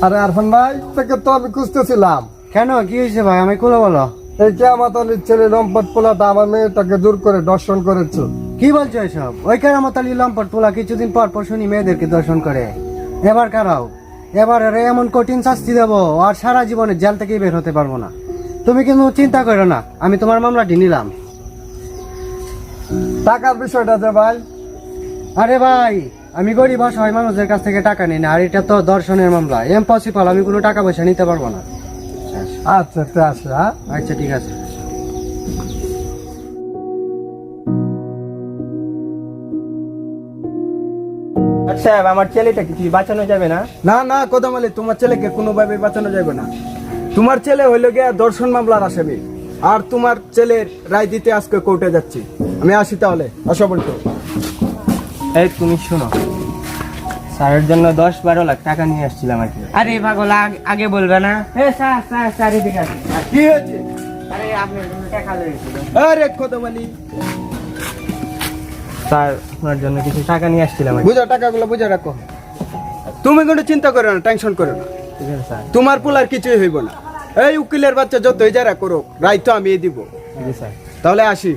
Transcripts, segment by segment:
আরে আরফান ভাই, তোকে তো আমি খুঁজতেছিলাম। কেন, কি হয়েছে ভাই? আমি খুলে বলো। এই কেরামত আলীর ছেলে লম্পট পোলাটা আমার মেয়েটাকে জোর করে দর্শন করেছে। কি বলছো এসব? ওই কেরামত আলী লম্পট পোলা কিছুদিন পর পর শুনি মেয়েদেরকে দর্শন করে। এবার কারাও, এবার আরে এমন কঠিন শাস্তি দেবো আর সারা জীবনে জেল থেকেই বের হতে পারবো না। তুমি কিন্তু চিন্তা করো না, আমি তোমার মামলাটি নিলাম। টাকার বিষয়টা যে ভাই, আরে ভাই, আমি গরিব অসহায় মানুষদের কাছ থেকে টাকা নিই না, আর এটা তো দর্শনের মামলা, ইম্পসিবল, আমি কোনো টাকা পয়সা নিতে পারবো না। আচ্ছা তে আসে। হ্যাঁ আচ্ছা ঠিক আছে। আচ্ছা, আমার ছেলেটা কিছু বাঁচানো যাবে না? না না কদম আলী, তোমার ছেলেকে কোনোভাবে বাঁচানো যাবে না। তোমার ছেলে হইল গিয়া দর্শন মামলার আসামি, আর তোমার ছেলের রায় দিতে আজকে কোর্টে যাচ্ছি। আমি আসি তাহলে, আসো বলতো। এই তুমি শোনো, স্যারের জন্য 10-12 লাখ টাকা নিয়ে আসছিলাম আর কি। আরে পাগল, আগে বলবে না? স্যার এদিকে আসুন। কি হয়েছে? আরে আপনার জন্য টাকা লেগেছিল। আরে কদম আলী, স্যার আপনার জন্য কিছু টাকা নিয়ে আসছিলাম আর কি। বুঝো, টাকাগুলো বুঝে রাখো। তুমি কোনো চিন্তা করো না, টেনশন করো না। ঠিক আছে স্যার। তোমার পোলার কিছুই হইব না। এই উকিলের বাচ্চা যতই যারা করো, রায় তো আমি দিব। ঠিক আছে স্যার। তাহলে আসি।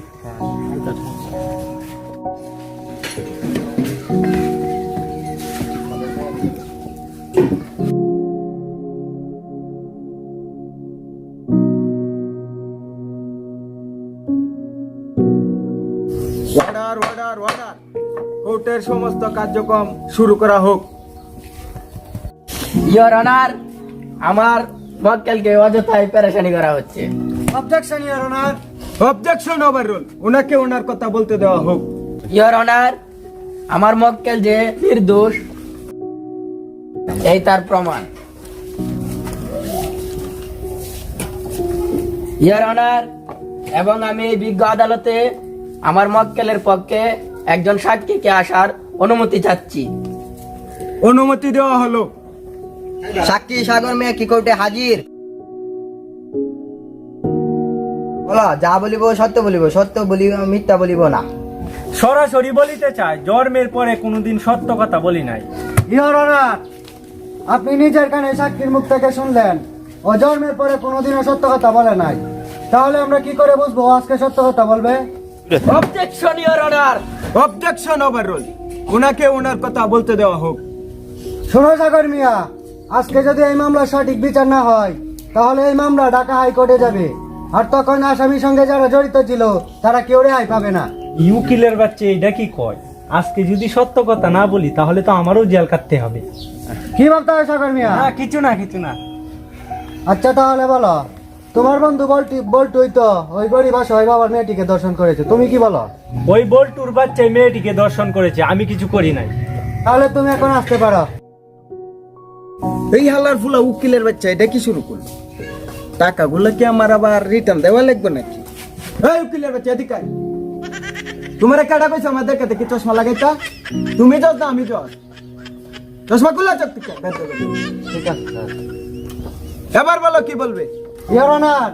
অর্ডার অর্ডার অর্ডার, কোর্টের সমস্ত কার্যক্রম শুরু করা হোক। ইয়োর অনার, আমার মক্কেলকে অযথায় পেরেশানি করা হচ্ছে। Objection your honour. Objection overrule, ওনাকে ওনার কথা বলতে দেওয়া হোক। ইয়োর অনার, আমার মক্কেল যে নির্দোষ, এই তার প্রমাণ। ইয়োর অনার, এবং আমি এই বিজ্ঞ আদালতে আমার মক্কেলের পক্ষে একজন সাক্ষীকে আসার অনুমতি চাচ্ছি। অনুমতি দেওয়া হলো। সাক্ষী সাগর মেয়ে কি কোর্টে হাজির। বলো, যা বলিব সত্য বলিব, সত্য বলিব, মিথ্যা বলিব না। সরাসরি বলিতে চাই, জন্মের পরে কোনোদিন সত্য কথা বলি নাই। ইওর অনার, আপনি নিজের কানে সাক্ষীর মুখ থেকে শুনলেন ও জন্মের পরে কোনোদিনও সত্য কথা বলে নাই, তাহলে আমরা কি করে বুঝবো ও আজকে সত্য কথা বলবে? Objection your honour. Objection overrule, ওনাকে ওনার কথা বলতে দেওয়া হোক। শোনো সাগর মিয়া, আজকে যদি এই মামলার সঠিক বিচার না হয় তাহলে এই মামলা ঢাকা হাইকোর্টে যাবে, আর তখন আসামির সঙ্গে যারা জড়িত ছিল তারা কেউ রেহাই পাবে না। উকিলের বাচ্চা এটা কি কয়? আজকে যদি সত্য কথা না বলি তাহলে তো আমারও জেল কাটতে হবে। কি বলতে হয় সাগর মিয়া? না কিছু না, কিছু না। আচ্ছা তাহলে বলো, তোমার বন্ধু বল্টুই তো ওই গরিব অসহায় বাবার মেয়েটিকে দর্শন করেছে, তুমি কি বলো? ওই বল্টুর বাচ্চাই মেয়েটিকে দর্শন করেছে, আমি কিছু করি নাই। তাহলে তুমি এখন আসতে পারো। এই হালার ফুলা উকিলের বাচ্চা এটা কি শুরু করলো? টাকাগুলো কি আমার আবার রিটার্ন দেওয়া লাগবে নাকি? এই উকিলের বাচ্চা এদিকে আয়। তোমার কাটা কইছো আমাদের কাছে কি চশমা লাগাইতা? তুমি জজ না আমি জজ? চশমা খুলে চোখ থেকে বের করে দাও। ঠিক আছে স্যার। এবার বলো কি বলবে? ইওর অনার,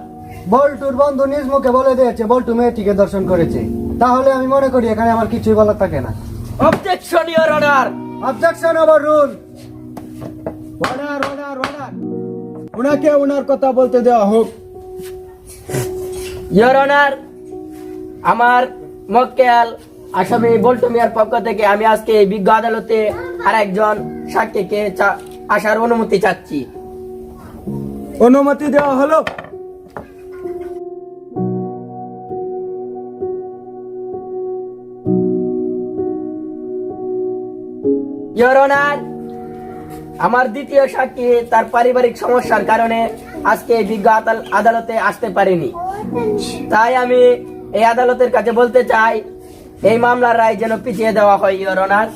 বল্টুর বন্ধু নিজ মুখে বলে দিয়েছে বল্টু মেয়েটিকে দর্শন করেছে, তাহলে আমি মনে করি এখানে আমার কিছুই বলার থাকে না। Objection your honour. Objection over rule. Order order order, ওনাকে ওনার কথা বলতে দেওয়া হোক। ইয়োর অনার, আমার মক্কেল আসামি বল্টু মিয়ার পক্ষ থেকে আমি আজকে এই বিজ্ঞ আদালতে আর একজন সাক্ষীকে আসার অনুমতি চাচ্ছি। অনুমতি দেওয়া হলো। ইয়োর অনার, আমার দ্বিতীয় সাক্ষী তার পারিবারিক সমস্যার কারণে আজকে এই বিজ্ঞ আদালতে আসতে পারেনি, তাই আমি এই আদালতের কাছে বলতে চাই এই মামলার রায় যেন পিছিয়ে দেওয়া হয়। Your honour.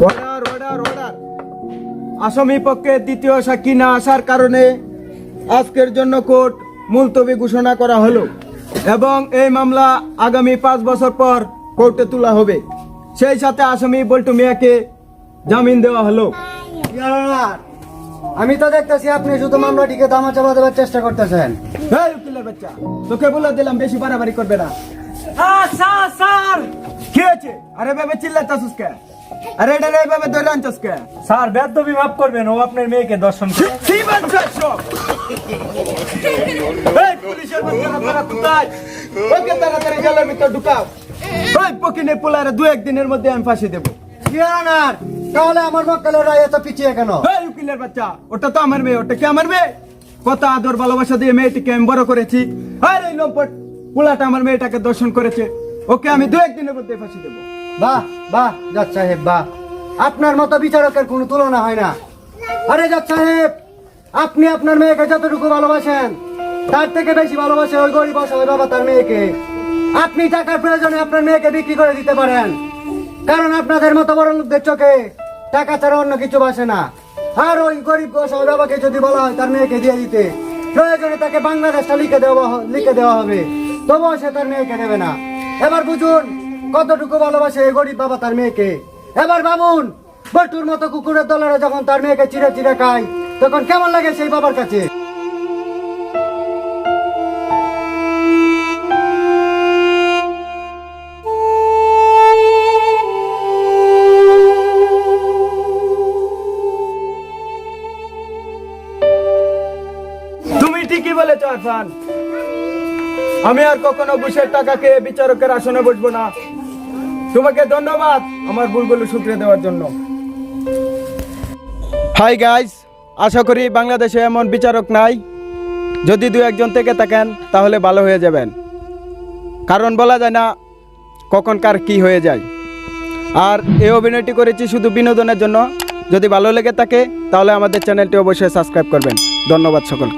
Order order order, আসামি পক্ষে দ্বিতীয় সাক্ষী না আসার কারণে আজকের জন্য কোর্ট মুলতবি ঘোষণা করা হলো এবং এই মামলা আগামী 5 বছর পর কোর্টে তোলা হবে। সেই সাথে আসামি বল্টু মিয়াকে জামিন দেওয়া হলো। ইওর অনার, আমি তো দেখতেছি আপনি শুধু মামলাটিকে দামাচাপা দেওয়ার চেষ্টা করতেছেন। এই উকিলের বাচ্চা, তোকে বলে দিলাম বেশি বাড়াবাড়ি করবে না। স্যার, কি হয়েছে? আরে বাবা চিল্লাতাছিস কে? আরে এটা এইভাবে ধরে আনছস কে? স্যার বেদবি মাফ করবেন, ও আপনার মেয়েকে দর্শন করে। কি বলছস সব? এই পুলিশের বাচ্চারা তোরা কোথায়? ওকে তাড়াতাড়ি জেলের ভিতর ঢুকাও। ওই পকিনের পোলারে 2-1 দিনের মধ্যে আমি ফাঁসি দেব। ইওর অনার, তাহলে আমার মক্কেলের রায় এত পিছিয়ে কেন? এই উকিলের বাচ্চা, ওটা তো আমার মেয়ে, ওটা কি আমার মেয়ে? কত আদর ভালোবাসা দিয়ে মেয়েটিকে আমি বড় করেছি। আর এই লম্পট পোলাটা আমার মেয়েটাকে দর্শন করেছে, ওকে আমি 2-1 দিনের মধ্যে ফাঁসি দেব। বাহ বাহ জজ সাহেব, বাহ, আপনার মতো বিচারকের কোনো তুলনা হয় না। আরে জজ সাহেব, আপনি আপনার মেয়েকে যতটুকু ভালোবাসেন তার থেকে বেশি ভালোবাসে ওই গরিব অসহায় বাবা তার মেয়েকে। আপনি টাকার প্রয়োজনে আপনার মেয়েকে বিক্রি করে দিতে পারেন, কারণ আপনাদের মতো বড় লোকদের চোখে টাকা ছাড়া অন্য কিছু বাসে না। আর ওই গরিব অসহায় বাবাকে যদি বলা হয় তার মেয়েকে দিয়ে দিতে, প্রয়োজনে তাকে বাংলাদেশটা লিখে দেওয়া হবে, তবুও সে তার মেয়েকে দেবে না। এবার বুঝুন কতটুকু ভালোবাসে এই গরিব বাবা তার মেয়েকে। এবার ভাবুন, বটুর মতো কুকুরের দলেরা যখন তার মেয়েকে চিড়ে চিড়ে খায়, তখন কেমন লাগে সেই বাবার কাছে? তুমি ঠিকই বলেছ আরফান, আমি আর কখনো ঘুষের টাকাকে বিচারকের আসনে বসবো না। তোমাকে ধন্যবাদ আমার ভুলগুলো শুধরে দেওয়ার জন্য। হাই গাইস, আশা করি বাংলাদেশে এমন বিচারক নাই। যদি 2-1 থেকে থাকেন তাহলে ভালো হয়ে যাবেন, কারণ বলা যায় না কখন কার কি হয়ে যায়। আর এই অভিনয়টি করেছি শুধু বিনোদনের জন্য। যদি ভালো লেগে থাকে তাহলে আমাদের চ্যানেলটি অবশ্যই সাবস্ক্রাইব করবেন। ধন্যবাদ সকলকে।